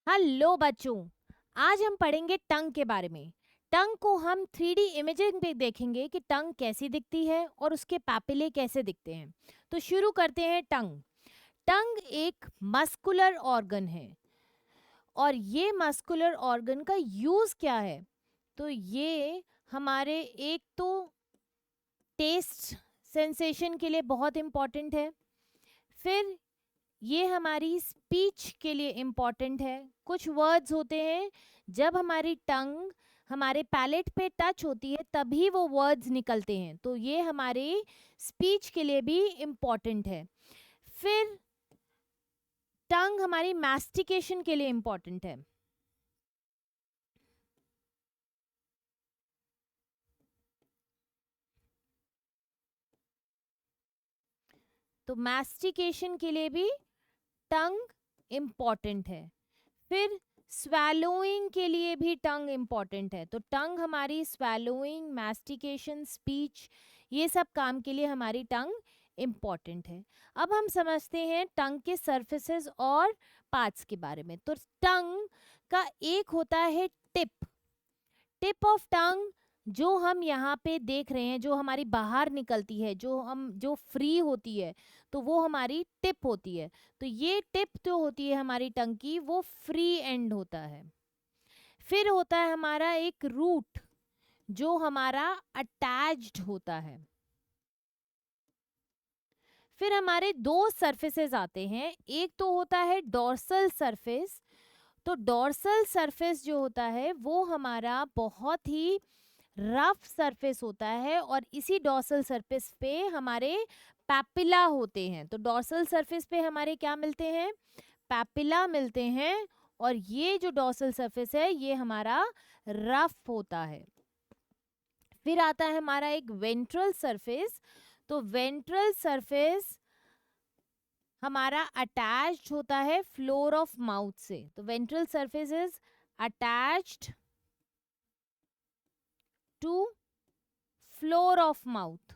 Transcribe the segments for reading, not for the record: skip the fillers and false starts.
Hello बच्चों, आज हम पढ़ेंगे टंग के बारे में। टंग को हम 3D इमेजिंग पे देखेंगे कि टंग कैसी दिखती है और उसके पैपिले कैसे दिखते हैं। तो शुरू करते हैं। टंग टंग एक मस्कुलर ऑर्गन है और ये मस्कुलर ऑर्गन का यूज़ क्या है? तो ये हमारे एक तो टेस्ट सेंसेशन के लिए बहुत इम्पॉर्टेंट है, फिर ये हमारी स्पीच के लिए इम्पॉर्टेंट है। कुछ वर्ड्स होते हैं जब हमारी टंग हमारे पैलेट पे टच होती है तभी वो वर्ड्स निकलते हैं, तो ये हमारे स्पीच के लिए भी इम्पॉर्टेंट है। फिर टंग हमारी मैस्टिकेशन के लिए इम्पॉर्टेंट है। तो मैस्टिकेशन के लिए भी टंग इम्पॉर्टेंट है। फिर स्वैलोइंग के लिए भी टंग इम्पॉर्टेंट है। तो टंग हमारी स्वैलोइंग, मैस्टिकेशन, स्पीच, ये सब काम के लिए हमारी टंग इम्पॉर्टेंट है। अब हम समझते हैं टंग के सर्फेसेस और पार्ट्स के बारे में। तो टंग का एक होता है टिप। टिप ऑफ टंग जो हम यहाँ पे देख रहे हैं, जो हमारी बाहर निकलती है, जो फ्री होती है, तो वो हमारी टिप होती है। तो ये टिप जो होती है हमारी टंग की, वो फ्री एंड होता है। फिर होता है हमारा एक रूट जो हमारा अटैच्ड होता है। फिर हमारे दो सरफेसेस आते हैं। एक तो होता है डोर्सल सरफेस। तो डोर्सल सरफेस जो होता है वो हमारा बहुत ही रफ सरफेस होता है और इसी डॉर्सल सरफेस पे हमारे पैपिला होते हैं। तो डॉर्सल सरफेस पे हमारे क्या मिलते हैं? पैपिला मिलते हैं। और ये जो डॉर्सल सरफेस है ये हमारा रफ होता है। फिर आता है हमारा एक वेंट्रल सरफेस। तो वेंट्रल सरफेस हमारा अटैच्ड होता है फ्लोर ऑफ माउथ से। तो ventral surface is attached to floor of mouth.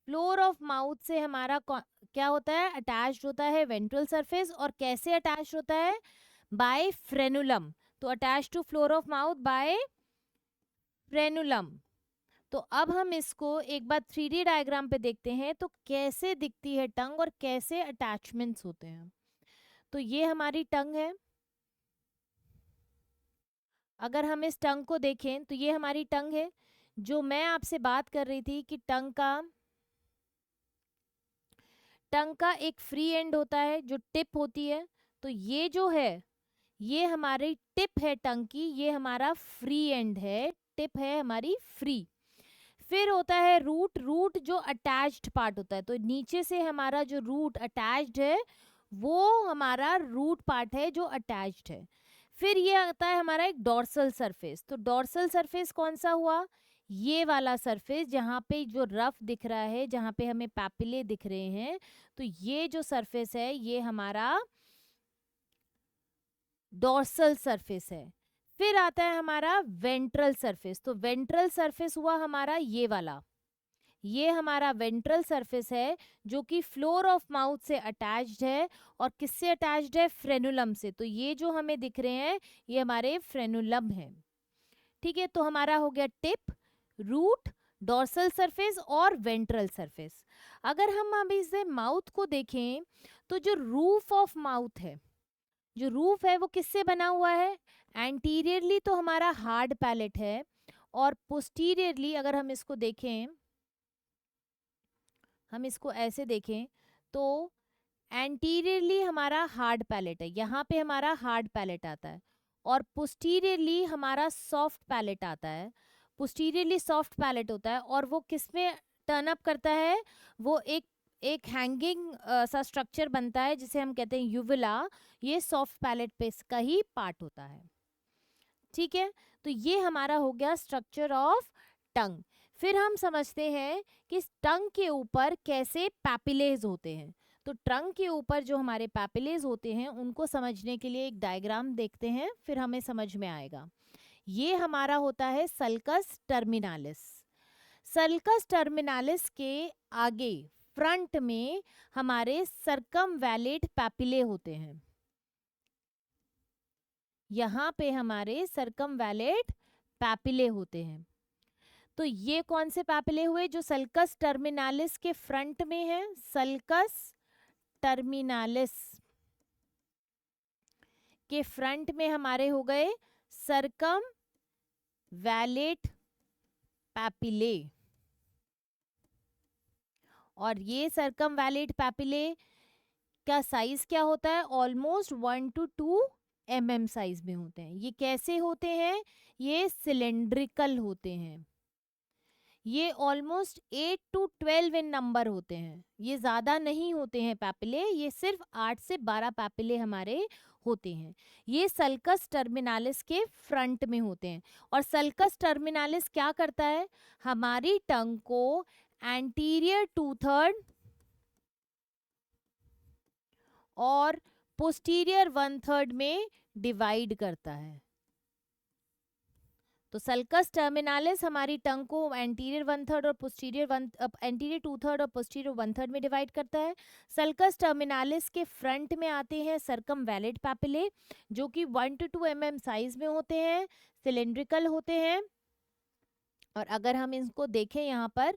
Floor of mouth से हमारा क्या होता है? अटैच्ड होता है वेंट्रल सरफेस। और कैसे अटैच्ड होता है? By frenulum. तो attach to floor of mouth by frenulum. तो अब हम इसको एक बार 3D डायग्राम पे देखते हैं तो कैसे दिखती है टंग और कैसे अटैचमेंट्स होते हैं। तो ये हमारी टंग है। अगर हम इस टंग को देखें तो ये हमारी टंग है। जो मैं आपसे बात कर रही थी कि टंग का एक फ्री एंड होता है जो टिप होती है। तो ये जो है ये हमारी टिप है टंग की, ये हमारा फ्री एंड है, टिप है हमारी फ्री। फिर होता है रूट। रूट जो अटैच्ड पार्ट होता है। तो नीचे से हमारा जो रूट अटैच्ड है वो हमारा रूट पार्ट है जो अटैच्ड है। फिर ये आता है हमारा एक डॉर्सल सरफेस। तो डॉर्सल सरफेस कौन सा हुआ? ये वाला सरफेस जहाँ पे जो रफ दिख रहा है, जहाँ पे हमें पैपिले दिख रहे हैं, तो ये जो सरफेस है ये हमारा डॉर्सल सरफेस है। फिर आता है हमारा वेंट्रल सरफेस। तो वेंट्रल सरफेस हुआ हमारा ये वाला, ये हमारा वेंट्रल सरफेस है जो कि फ्लोर ऑफ माउथ से अटैच्ड है। और किससे अटैच्ड है? फ्रेनुलम से। तो ये जो हमें दिख रहे हैं ये हमारे फ्रेनुलम है। ठीक है, तो हमारा हो गया टिप, रूट, डॉर्सल सरफेस और वेंट्रल सरफेस। अगर हम अभी इसे माउथ को देखें तो जो रूफ ऑफ माउथ है, जो रूफ है वो किससे बना हुआ है? एंटीरियरली तो हमारा हार्ड पैलेट है और पोस्टीरियरली अगर हम इसको देखें, हम इसको ऐसे देखें तो एंटीरियरली हमारा हार्ड पैलेट है, यहाँ पे हमारा हार्ड पैलेट आता है। और पोस्टीरियरली हमारा सॉफ्ट पैलेट आता है। पोस्टीरियरली सॉफ्ट पैलेट होता है और वो किस में टर्न अप करता है? वो एक एक हैंगिंग सा स्ट्रक्चर बनता है जिसे हम कहते हैं यूविला। ये सॉफ्ट पैलेट पे का ही पार्ट होता है। ठीक है, तो ये हमारा हो गया स्ट्रक्चर ऑफ टंग। फिर हम समझते हैं कि टंग के ऊपर कैसे पैपिलेज होते हैं। तो टंग के ऊपर जो हमारे पैपिलेज होते हैं उनको समझने के लिए एक डायग्राम देखते हैं, फिर हमें समझ में आएगा। ये हमारा होता है सल्कस टर्मिनालिस। सल्कस टर्मिनालिस के आगे फ्रंट में हमारे सर्कमवैलेट पैपिले होते हैं। यहाँ पे हमारे सर्कमवैलेट पैपिले होते हैं। तो ये कौन से पैपिले हुए? जो सल्कस टर्मिनालिस के फ्रंट में है, सल्कस टर्मिनालिस के फ्रंट में हमारे हो गए सर्कमवैलेट पैपिले। और ये सर्कमवैलेट पैपिले का साइज क्या होता है? ऑलमोस्ट 1 to 2 mm साइज में होते हैं। ये कैसे होते हैं? ये सिलेंड्रिकल होते हैं। ये ऑलमोस्ट 8 to 12 इन नंबर होते हैं। ये ज़्यादा नहीं होते हैं पैपिले, ये सिर्फ 8 से 12 पैपिले हमारे होते हैं। ये सल्कस टर्मिनालिस के फ्रंट में होते हैं। और सल्कस टर्मिनालिस क्या करता है? हमारी टंग को एंटीरियर 2/3 और पोस्टीरियर 1/3 में डिवाइड करता है। तो सल्कस टर्मिनालिस हमारी टंग को एंटीरियर 1/3 और एंटीरियर 2/3 और पोस्टीरियर 1/3 में डिवाइड करता है। सल्कस टर्मिनालिस के फ्रंट में आते हैं सर्कमवैलेट पैपिले, जो कि 1 to 2 mm साइज में होते हैं, सिलेंड्रिकल होते हैं। और अगर हम इसको देखें यहाँ पर,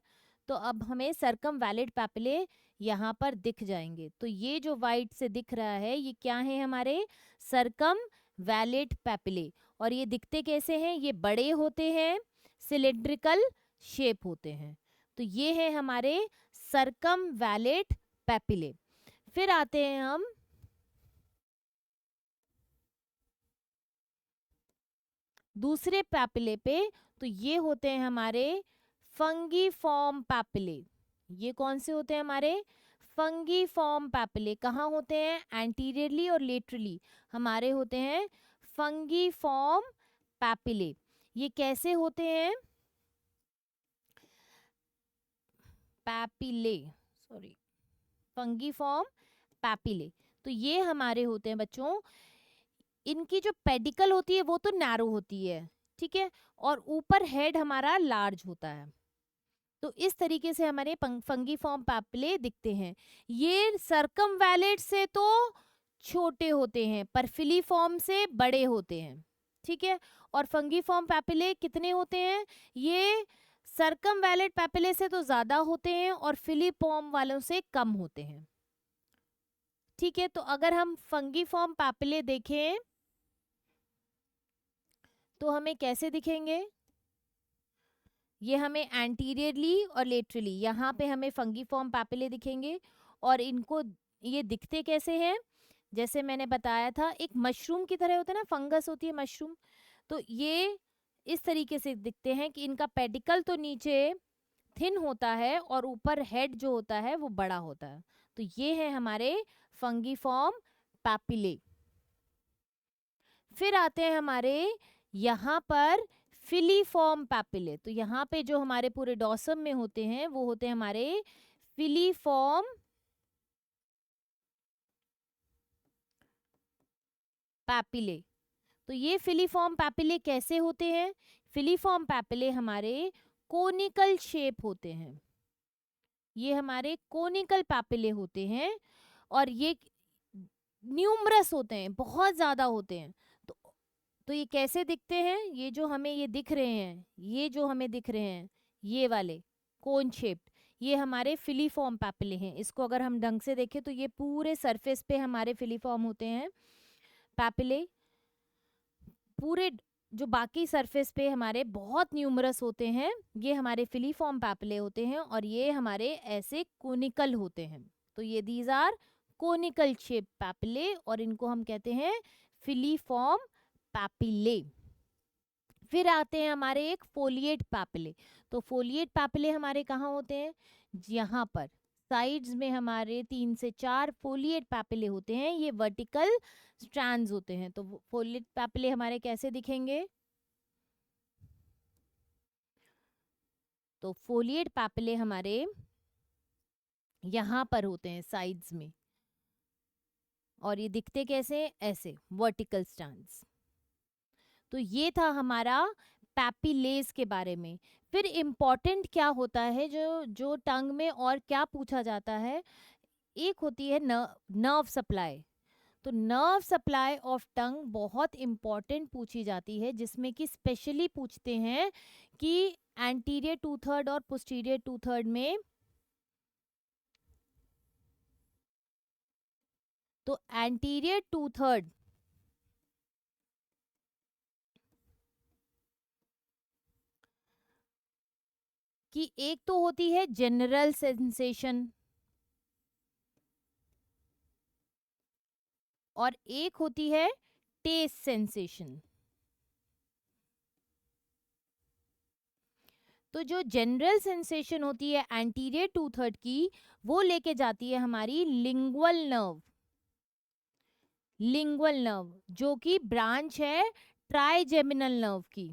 तो अब हमें सर्कमवैलेट पैपिले यहाँ पर दिख जाएंगे। तो ये जो वाइट से दिख रहा है, ये क्या है? हमारे सर्कमवैलेट पैपिले। और ये दिखते कैसे हैं? ये बड़े होते हैं, सिलेंड्रिकल शेप होते हैं। तो ये है हमारे सर्कमवैलेट पैपिले। फिर आते हैं हम दूसरे पैपिले पे। तो ये होते हैं हमारे फंगीफॉर्म पैपिले। ये कौन से होते हैं? हमारे फंगीफॉर्म पैपिले। कहाँ होते हैं? एंटीरियरली और लेटरली हमारे होते हैं फंगीफॉर्म पैपिले। ये कैसे होते हैं? Papillae, sorry, fungiform papillae. तो ये हमारे होते हैं बच्चों, इनकी जो पेडिकल होती है वो तो नैरो होती है, ठीक है, और ऊपर हेड हमारा लार्ज होता है। तो इस तरीके से हमारे फंगीफॉर्म पैपिले दिखते हैं। ये सर्कमवैलेट से तो छोटे होते हैं पर फिलीफॉर्म से बड़े होते हैं, ठीक है। और फंगीफॉर्म पैपिले कितने होते हैं? ये सर्कमवैलेट पैपिले से तो ज्यादा होते हैं और फिलीफॉर्म वालों से कम होते हैं, ठीक है। तो अगर हम फंगीफॉर्म पैपिले देखें तो हमें कैसे दिखेंगे? ये हमें एंटीरियरली और लेटरली यहाँ पे हमें फंगीफॉर्म पैपिले दिखेंगे। और इनको ये दिखते कैसे हैं? जैसे मैंने बताया था, एक मशरूम की तरह होता है ना, फंगस होती है मशरूम। तो ये इस तरीके से दिखते हैं कि इनका पेडिकल तो नीचे थिन होता है और ऊपर हेड जो होता है वो बड़ा होता है। तो ये है हमारे फंगीफॉर्म पैपिले। फिर आते हैं हमारे यहाँ पर फिलीफॉर्म पैपिले। तो यहाँ पे जो हमारे पूरे डॉसम में होते हैं वो होते हैं हमारे फिलीफॉर्म पैपिले। तो ये फिलीफॉर्म पैपिले कैसे होते हैं? फिलीफॉर्म पैपिले हमारे कोनिकल शेप होते हैं। ये हमारे कोनिकल पैपिले होते हैं और ये न्यूमरस होते हैं, बहुत ज्यादा होते हैं। तो ये कैसे दिखते हैं? ये जो हमें ये दिख रहे हैं, ये जो हमें दिख रहे हैं, ये वाले कोन शेप्ड, ये हमारे फिलीफॉर्म पैपिले हैं। इसको अगर हम ढंग से देखें तो ये पूरे सरफेस पे हमारे फिलीफॉर्म होते हैं पैपिले। पूरे जो बाकी सरफेस पे हमारे बहुत न्यूमरस होते हैं, ये हमारे फिलीफॉर्म पैपिले होते हैं और ये हमारे ऐसे कोनिकल होते हैं। तो ये these are conical shape papillae और इनको हम कहते हैं फिलीफॉर्म पैपिले। फिर आते हैं हमारे एक फोलिएट पैपिले। तो फोलिएट पैपिले हमारे कहाँ होते हैं? यहाँ पर साइड्स में हमारे 3 से 4 फोलिएट पैपिले होते हैं। ये वर्टिकल स्ट्रैंड्स होते हैं। तो फोलिएट पैपिले हमारे कैसे दिखेंगे? तो फोलिएट पैपिले हमारे यहाँ पर होते हैं साइड्स में, और ये दिखते कैसे? ऐसे वर्टिकल स्ट्रैंड्स। तो ये था हमारा पैपिलेस के बारे में। फिर इम्पॉर्टेंट क्या होता है जो जो टंग में और क्या पूछा जाता है, एक होती है नर्व सप्लाई। तो नर्व सप्लाई ऑफ टंग बहुत इम्पॉर्टेंट पूछी जाती है, जिसमें कि स्पेशली पूछते हैं कि एंटीरियर टू थर्ड और पोस्टीरियर टू थर्ड में, तो एंटीरियर टू थर्ड की एक तो होती है जनरल सेंसेशन और एक होती है टेस्ट सेंसेशन। तो जो जनरल सेंसेशन होती है एंटीरियर टू थर्ड की, वो लेके जाती है हमारी लिंगुअल नर्व। लिंगुअल नर्व जो कि ब्रांच है ट्राइजेमिनल नर्व की,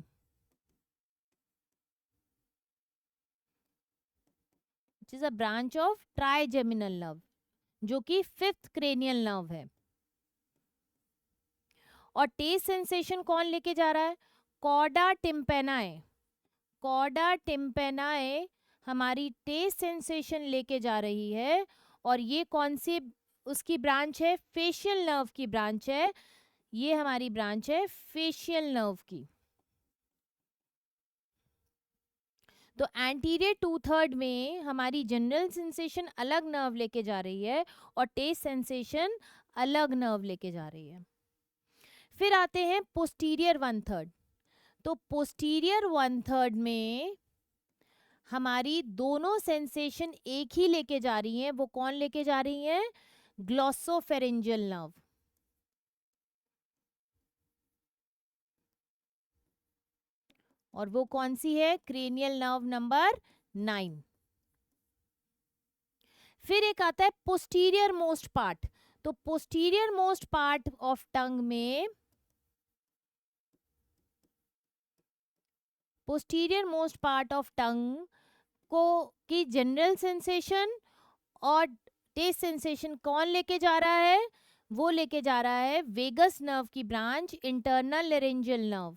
which is a branch of trigeminal nerve, जो कि फिफ्थ क्रेनियल नर्व है। और टेस्ट सेंसेशन कौन लेके जा रहा है? कॉर्डा टिम्पेनाए। कॉर्डा टिम्पेनाए हमारी टेस्ट सेंसेशन लेके जा रही है। और ये कौन सी उसकी ब्रांच है? फेशियल नर्व की ब्रांच है। ये हमारी ब्रांच है फेशियल नर्व की। तो एंटीरियर टू थर्ड में हमारी जनरल सेंसेशन अलग नर्व लेके जा रही है और टेस्ट सेंसेशन अलग नर्व लेके जा रही है। फिर आते हैं पोस्टीरियर वन थर्ड। तो पोस्टीरियर वन थर्ड में हमारी दोनों सेंसेशन एक ही लेके जा रही हैं। वो कौन लेके जा रही हैं? Glossopharyngeal nerve. और वो कौन सी है? Cranial nerve number 9। फिर एक आता है पोस्टीरियर मोस्ट पार्ट। तो posterior most part of tongue में, posterior most part of tongue को की जनरल सेंसेशन और टेस्ट सेंसेशन कौन लेके जा रहा है? वो लेके जा रहा है वेगस नर्व की branch internal laryngeal nerve.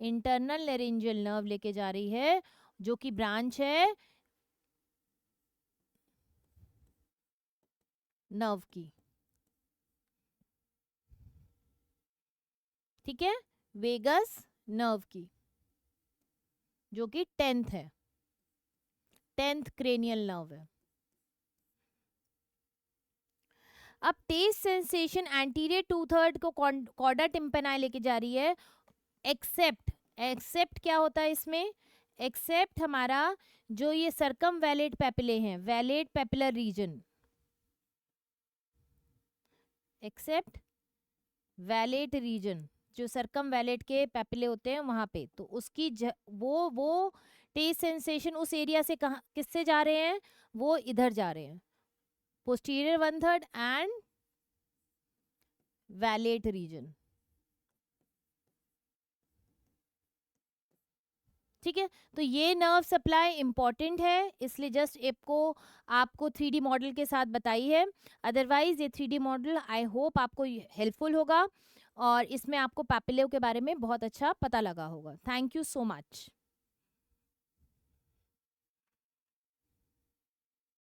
Internal laryngeal nerve लेके जा रही है, जो कि ब्रांच है नर्व की। ठीक है, वेगस नर्व की, जो कि 10th है, 10th क्रेनियल नर्व है। अब taste sensation anterior two third को कॉर्डा टिम्पेनाई लेके जा रही है। एक्सेप्ट, एक्सेप्ट क्या होता है इसमें? एक्सेप्ट हमारा जो ये सरकम वैलेट पेपिले हैं, vallate papillary region, except vallate region, जो सरकम वैलेट के पेपिले होते हैं वहां पे, तो उसकी वो टेस्ट सेंसेशन उस एरिया से कहा किससे जा रहे हैं? वो इधर जा रहे हैं, posterior one third and vallate region. ठीक है, तो ये नर्व सप्लाई इंपॉर्टेंट है, इसलिए जस्ट आपको 3D मॉडल के साथ बताई है। अदरवाइज ये 3D मॉडल आई होप आपको हेल्पफुल होगा और इसमें आपको पैपिलो के बारे में बहुत अच्छा पता लगा होगा। Thank you so much.